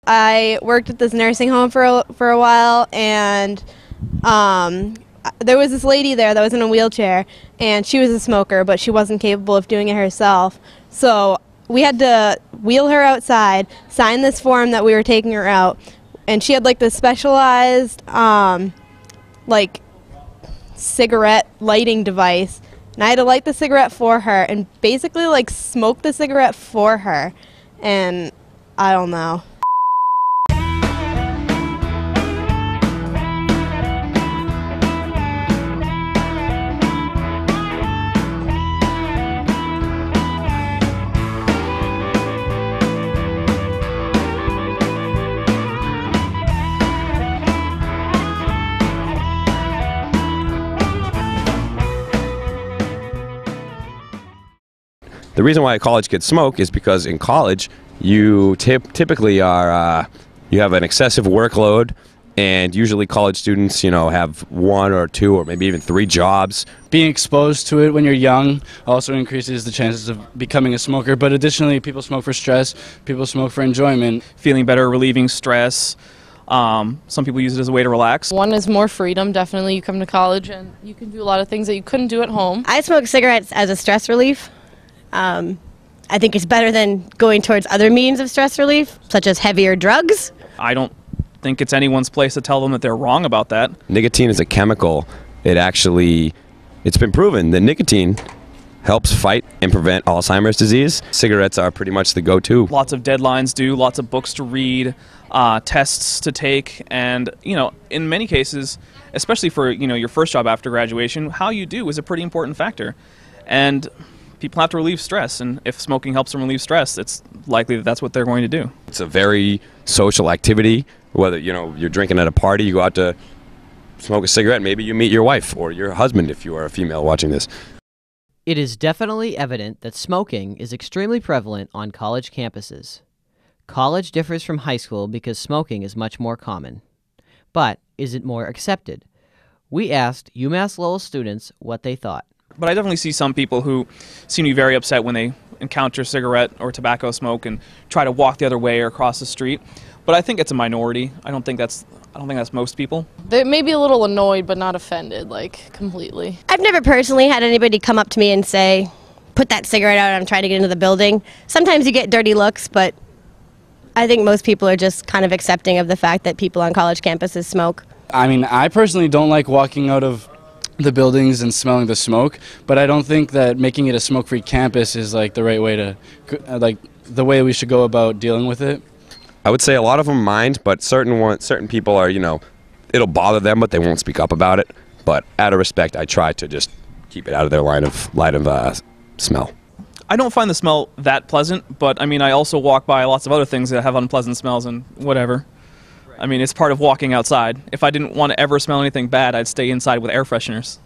I worked at this nursing home for a while, and there was this lady there that was in a wheelchair, and she was a smoker, but she wasn't capable of doing it herself. So we had to wheel her outside, sign this form that we were taking her out, and she had like this specialized like cigarette lighting device, and I had to light the cigarette for her and basically like smoke the cigarette for her, and I don't know. The reason why college kids smoke is because in college you typically are you have an excessive workload, and usually college students, you know, have 1 or 2 or maybe even 3 jobs. Being exposed to it when you're young also increases the chances of becoming a smoker, but additionally people smoke for stress, people smoke for enjoyment. Feeling better, relieving stress. Some people use it as a way to relax. One is more freedom. Definitely you come to college and you can do a lot of things that you couldn't do at home. I smoke cigarettes as a stress relief. I think it's better than going towards other means of stress relief, such as heavier drugs. I don't think it's anyone's place to tell them that they're wrong about that. Nicotine is a chemical. It's been proven that nicotine helps fight and prevent Alzheimer's disease. Cigarettes are pretty much the go-to. Lots of deadlines due, lots of books to read, tests to take, and in many cases, especially for your first job after graduation, how you do is a pretty important factor. And people have to relieve stress, and if smoking helps them relieve stress, it's likely that that's what they're going to do. It's a very social activity. Whether you're drinking at a party, you go out to smoke a cigarette, maybe you meet your wife or your husband if you are a female watching this. It is definitely evident that smoking is extremely prevalent on college campuses. College differs from high school because smoking is much more common. But is it more accepted? We asked UMass Lowell students what they thought. But I definitely see some people who seem to be very upset when they encounter cigarette or tobacco smoke and try to walk the other way or cross the street. But I think it's a minority. I don't think that's most people. They may be a little annoyed, but not offended, like completely. I've never personally had anybody come up to me and say, put that cigarette out, I'm trying to get into the building. Sometimes you get dirty looks, but I think most people are just kind of accepting of the fact that people on college campuses smoke. I mean, I personally don't like walking out of the buildings and smelling the smoke, but I don't think that making it a smoke-free campus is like the right way to, like the way we should go about dealing with it. I would say a lot of them mind, but certain people are, it'll bother them, but they won't speak up about it. But out of respect, I try to just keep it out of their line of smell. I don't find the smell that pleasant, but I mean, I also walk by lots of other things that have unpleasant smells and whatever. I mean, it's part of walking outside. If I didn't want to ever smell anything bad, I'd stay inside with air fresheners.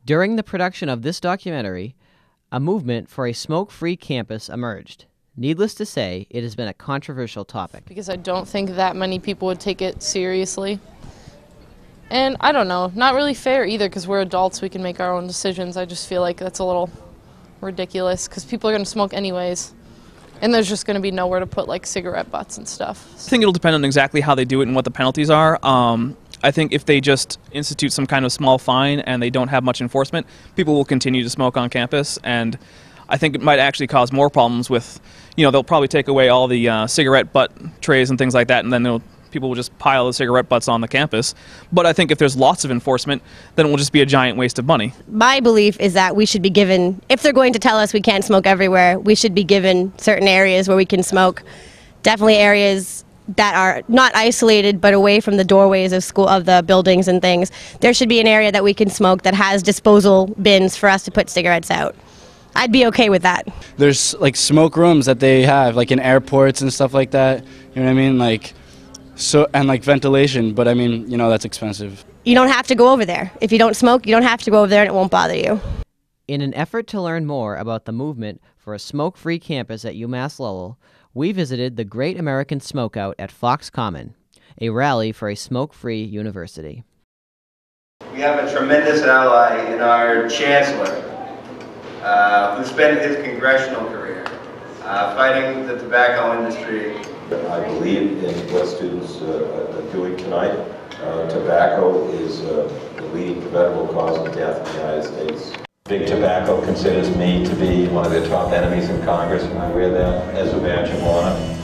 During the production of this documentary, a movement for a smoke-free campus emerged. Needless to say, it has been a controversial topic. Because I don't think that many people would take it seriously. And I don't know, not really fair either, because we're adults, we can make our own decisions. I just feel like that's a little ridiculous, because people are going to smoke anyways. And there's just going to be nowhere to put like cigarette butts and stuff. I think it'll depend on exactly how they do it and what the penalties are. I think if they just institute some kind of small fine and they don't have much enforcement, people will continue to smoke on campus, and I think it might actually cause more problems with, they'll probably take away all the cigarette butt trays and things like that, and then people will just pile the cigarette butts on the campus. But I think if there's lots of enforcement, then it will just be a giant waste of money. My belief is that we should be given, if they're going to tell us we can't smoke everywhere, we should be given certain areas where we can smoke. Definitely areas that are not isolated but away from the doorways of the buildings and things. There should be an area that we can smoke that has disposal bins for us to put cigarettes out. I'd be okay with that. There's like smoke rooms that they have, like in airports and stuff like that. You know what I mean? And like ventilation, but I mean, that's expensive. You don't have to go over there. If you don't smoke, you don't have to go over there and it won't bother you. In an effort to learn more about the movement for a smoke-free campus at UMass Lowell, we visited the Great American Smokeout at Fox Common, a rally for a smoke-free university. We have a tremendous ally in our chancellor, who spent his congressional career fighting the tobacco industry I believe in what students are doing tonight. Tobacco is the leading preventable cause of death in the United States. Big Tobacco considers me to be one of their top enemies in Congress, and I wear that as a badge of honor.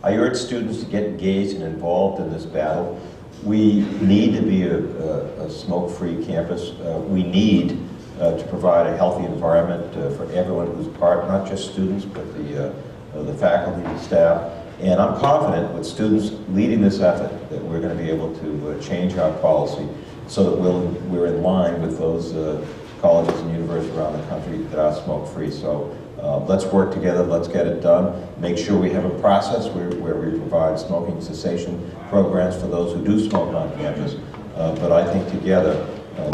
I urge students to get engaged and involved in this battle. We need to be a smoke-free campus. We need to provide a healthy environment for everyone who's part, not just students, but the faculty and staff. And I'm confident with students leading this effort that we're going to be able to change our policy so that we're in line with those colleges and universities around the country that are smoke-free. So let's work together, let's get it done. Make sure we have a process where we provide smoking cessation programs for those who do smoke on campus. But I think together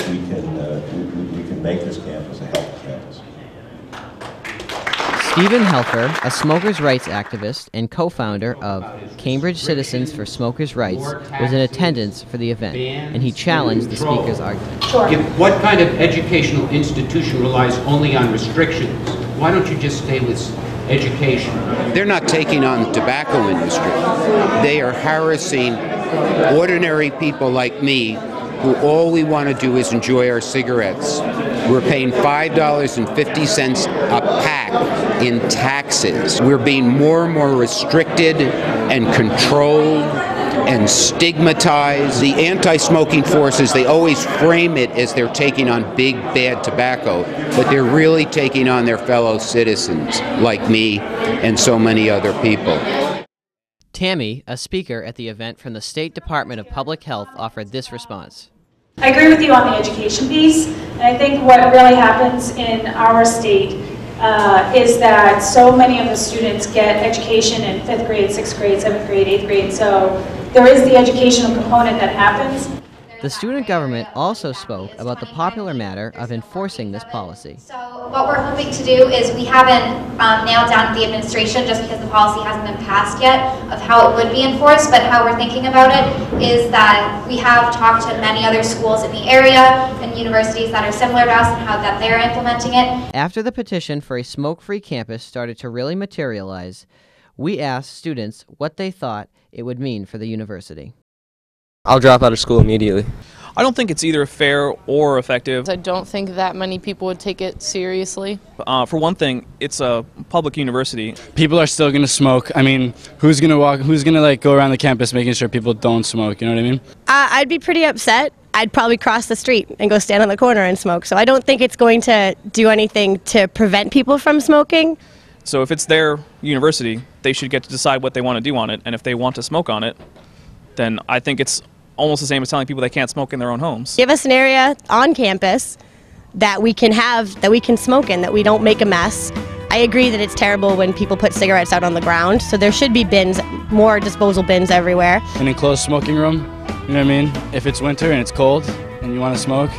we can make this campus a healthy campus. Stephen Helfer, a smokers' rights activist and co-founder of Cambridge Citizens for Smokers' Rights, was in attendance for the event, and he challenged the speaker's argument. If what kind of educational institution relies only on restrictions? Why don't you just stay with education? They're not taking on the tobacco industry. They are harassing ordinary people like me who all we want to do is enjoy our cigarettes. We're paying $5.50 a pack in taxes. We're being more and more restricted and controlled and stigmatized. The anti-smoking forces, they always frame it as they're taking on big, bad tobacco, but they're really taking on their fellow citizens like me and so many other people. Tammy, a speaker at the event from the State Department of Public Health, offered this response. I agree with you on the education piece, and I think what really happens in our state is that so many of the students get education in 5th grade, 6th grade, 7th grade, 8th grade, so there is the educational component that happens. The student government also spoke about the popular matter of enforcing this policy. So what we're hoping to do is we haven't nailed down the administration just because the policy hasn't been passed yet of how it would be enforced, but how we're thinking about it is that we have talked to many other schools in the area and universities that are similar to us and how that they're implementing it. After the petition for a smoke-free campus started to really materialize, we asked students what they thought it would mean for the university. I'll drop out of school immediately. I don't think it's either fair or effective. I don't think that many people would take it seriously. For one thing, it's a public university. People are still going to smoke. I mean, who's going to like go around the campus making sure people don't smoke, you know what I mean? I'd be pretty upset. I'd probably cross the street and go stand on the corner and smoke. So I don't think it's going to do anything to prevent people from smoking. So if it's their university, they should get to decide what they want to do on it. And if they want to smoke on it, then I think it's almost the same as telling people they can't smoke in their own homes. Give us an area on campus that we can smoke in, that we don't make a mess. I agree that it's terrible when people put cigarettes out on the ground, so there should be bins, more disposal bins everywhere. An enclosed smoking room, you know what I mean? If it's winter and it's cold and you want to smoke.